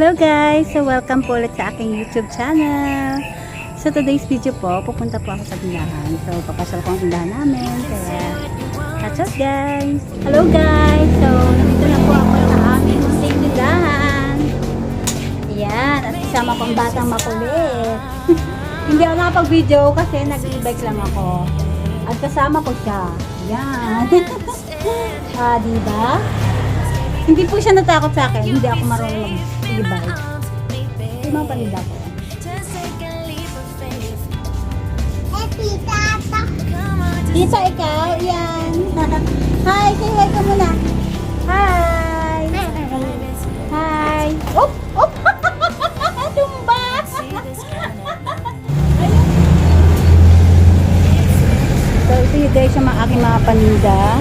Hello guys! So welcome po ulit sa aking YouTube channel. So today's video po, pupunta po ako sa tindahan. So papasal ko ang tindahan namin. Kaya catch us guys! Hello guys! So nandito na po ako sa aming munting tindahan. Ayan, at isama kong batang makulit. Hindi ako nakapag-video kasi nag-e-bike lang ako. At kasama ko siya. Ayan. Diba? Hindi po siya natakot sa akin. Hindi ako marunong mag-e-bike. Hindi mga panida ko. Tita, ikaw? Yan. Hi, say hi ka muna. Hi. Hi. Op! Op! Tumba! So, ito yung guys yung aking mga paninda.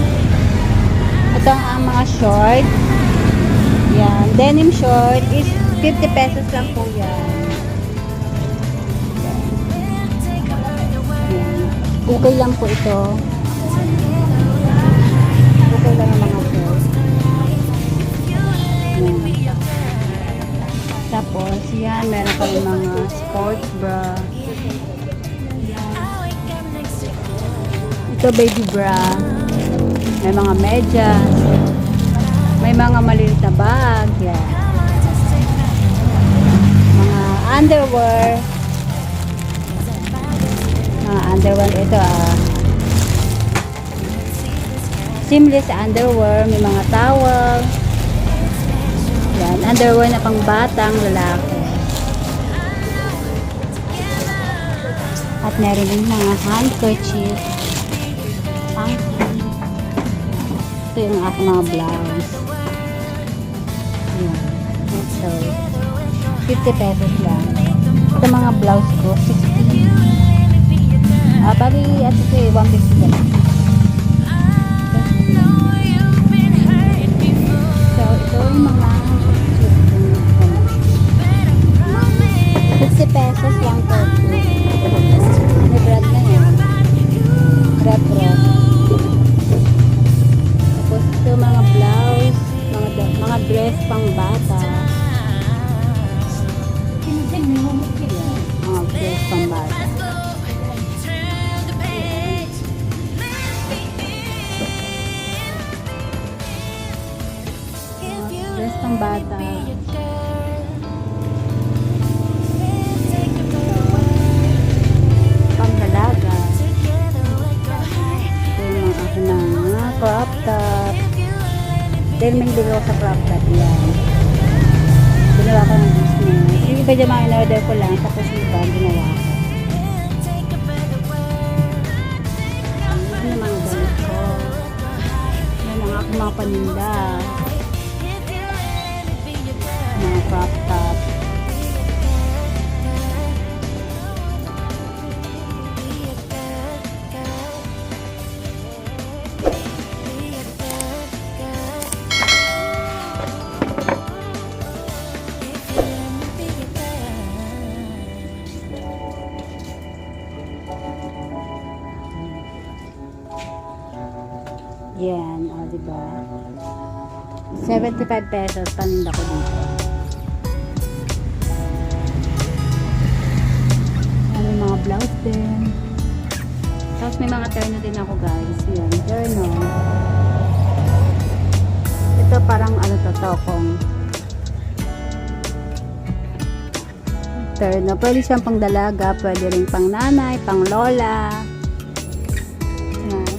Ito ang mga short. Yan. Denim short is 50 pesos lang po yan. Yan. Okay lang po ito. Okay lang ang mga short. Yan. Tapos, yan. Meron pa yung mga sports bra. Ito baby bra. May mga medyas. May mga maliit na bag. Yan. Mga underwear. Mga underwear. Ito seamless underwear. May mga towel. Yan. Underwear na pang batang lalaki. At meron din mga handkerchief. Ito yung aking mga blouse. Ayan. So, 50 pesos lang. Ito mga blouse ko, 60. Bali, at ito 150 lang. So, ito yung mga 50 pesos lang po. May brand na yan. Retro. Ito mga blouse, mga dress pang bata. Mga dress pang bata. Dress pang bata. Pang dalaga. Ito yung mga akin na crop top. Dahil may ligaw sa crop top yan. Ginawa ko ng business. Yung iba dyan mga in-order ko lang. Tapos iba, ginawa ko. Ano yung mga damit ko. Yan ang aking mga paninda. Mga crop top. Yan, diba? 75 pesos paninda ko dito. May mga blouse din. Tapos may mga terno din ako guys. Yan, terno. Ito parang ano to, tokong. Terno. Pwede siyang pang dalaga, pwede rin pang nanay, pang lola. Yan.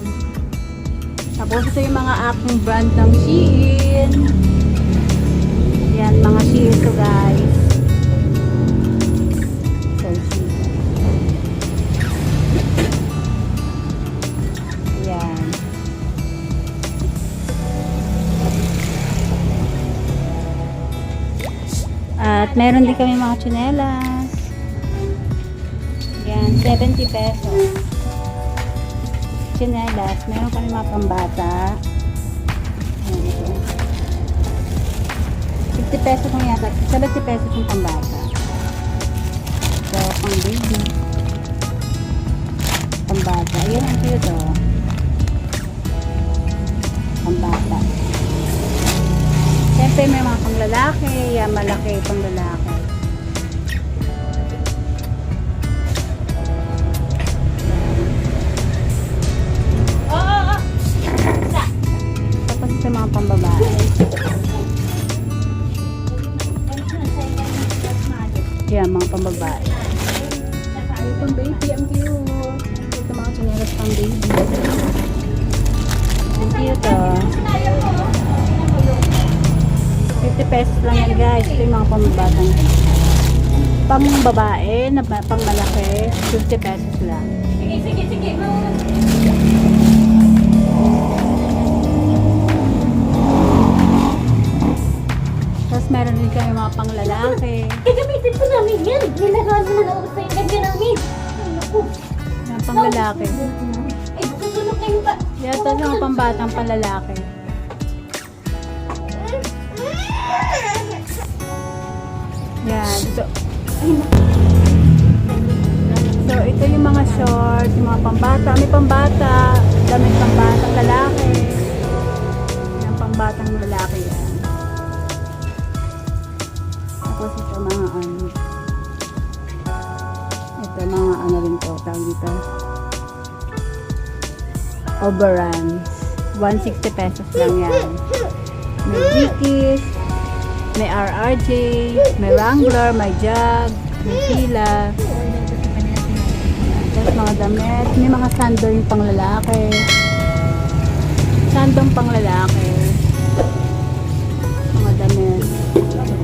Tapos ito yung mga aking brand ng Shein. Yan, mga Shein to guys. So, Shein. Yan. At meron din kami mga tsinelas. Yan, 70 pesos. Tsinelas. Meron kami mga pambata. Ayan ito. 50 pesos kung yata. 70 pesos yung pambata. So, pang baby. Pambata. Ayan ang cute o. Pambata. Siyempre may mga pang lalaki. lalaki. Yan, malaki pang lalaki. Tapos sa mga pambabae. Yan, mga pambabae. Ito baby, ang cute. Ito mga chinelas pang baby. Ang cute oh. 50 pesos lang yan guys. Ito yung mga pambabatang. Pang babae, na pang malaki, 50 pesos lang. Sige. Tapos meron din kami mga pang lalaki. Gagamitin po namin yan. Nilagawan mo na ako sa yung ganyan namin. Ay, naku. Yan, pang lalaki. Ay, susunod na yung pa. Yan, ito yung mga pambatang pang lalaki. Yan. So, ito yung mga shorts, yung mga pambata. May pambata, damit pambatang lalaki. Yan, pambatang lalaki yan. Tapos ito mga ano. Ito mga ano rin to, tawag dito. Oberans. 160 pesos lang yan. May Dickies, may RRJ, may Wrangler, may Jag, may Fila. Tapos mga damit. May mga sandal yung pang lalaki. Sandong pang lalaki. Mga damit.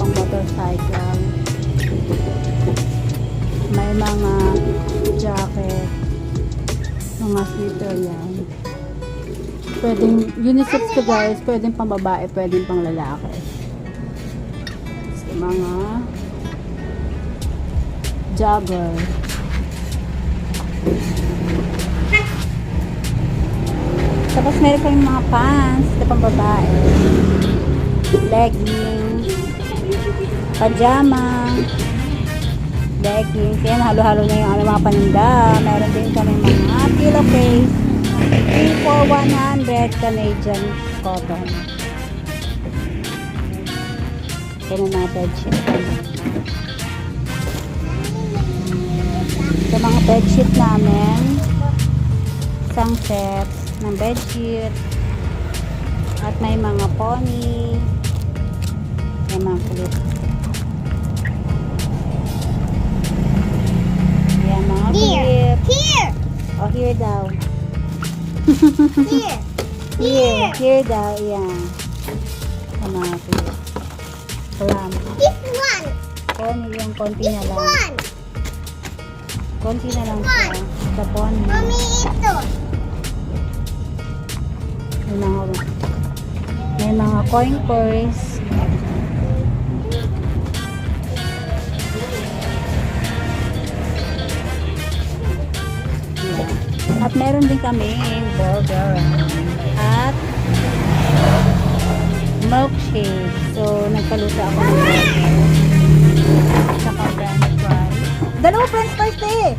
Pang motorcycle. May mga jacket. Mga sweater yan. Pwedeng, unisex to guys. Pwedeng pang babae, pwedeng pang lalaki. So, mga jogger. Tapos meron kayong mga pants na pang babae. Leggings. Pajama. Leggings. Yan, halo-halo na yung mga paninda. Meron din kami mga pillowcase. 3 for 100 Canadian cotton. Ito na mga bedsheet. Sa mga bedsheet namin, isang set ng bedsheet. At may mga pony. May mga kulit. Ayan, mga kulit. Here. O, here daw. Here. Here daw. Ayan. Ang mga kulit. Lamp. This one. Pony yung konti na lang. One. Konti na lang siya. Sa pony. Mommy, ito. May mga coin purse. Yeah. At meron din kami burger at milkshake. So, nagpaluto ako ng burger. Saka french fries. Dalawa french fries na eh!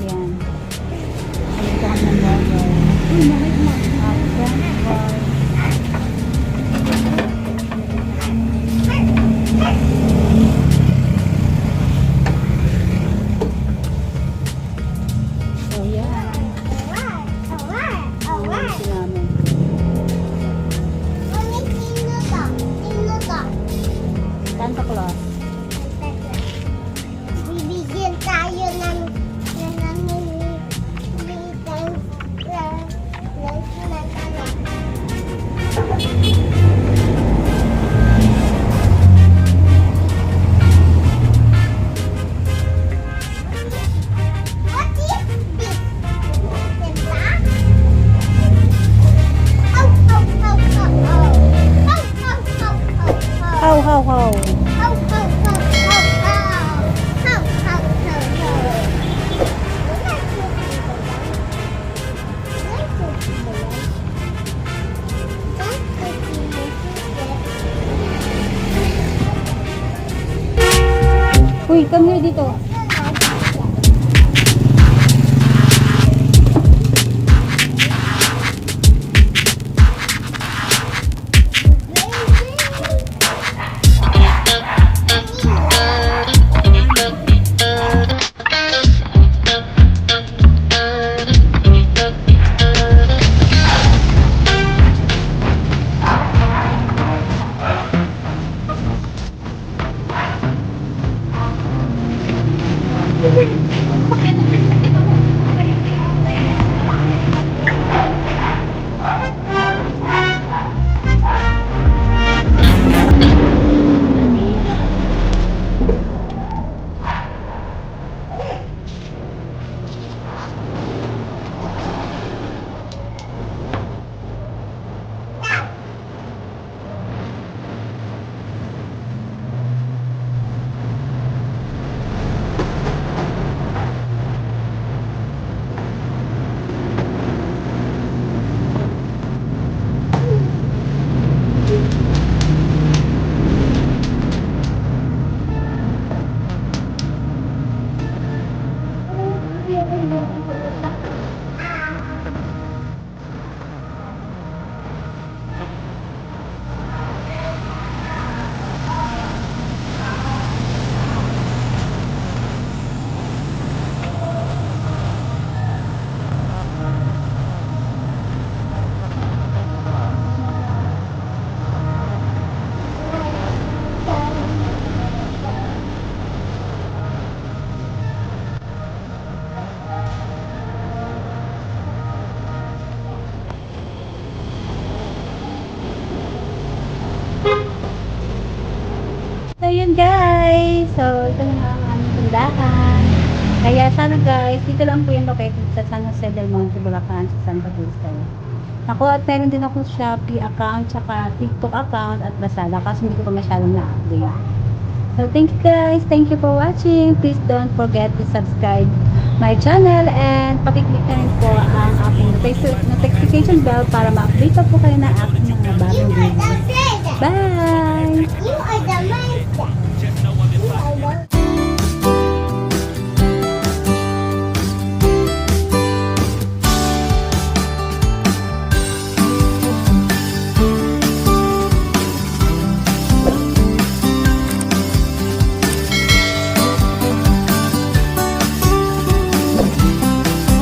Yan. Paluto kami ng burger. At french fries. So, yan. Ang namin. Santa Claus. Bibigyan tayo ng What is this? How, how, how? Uy, come here dito. So, ito na nga ang aming tindahan. Kaya sana guys, dito lang po yung located sa San Jose del Monte, Bulacan, sa San Bautista. Ako at meron din ako Shopee account, tsaka TikTok account at Lazada kasi hindi ko pa masyadong na-update. So, thank you guys. Thank you for watching. Please don't forget to subscribe my channel and pakiclick na rin po ang aking notification bell para ma-update pa po kayo na aking mga bagong videos. Bye! You are the monster.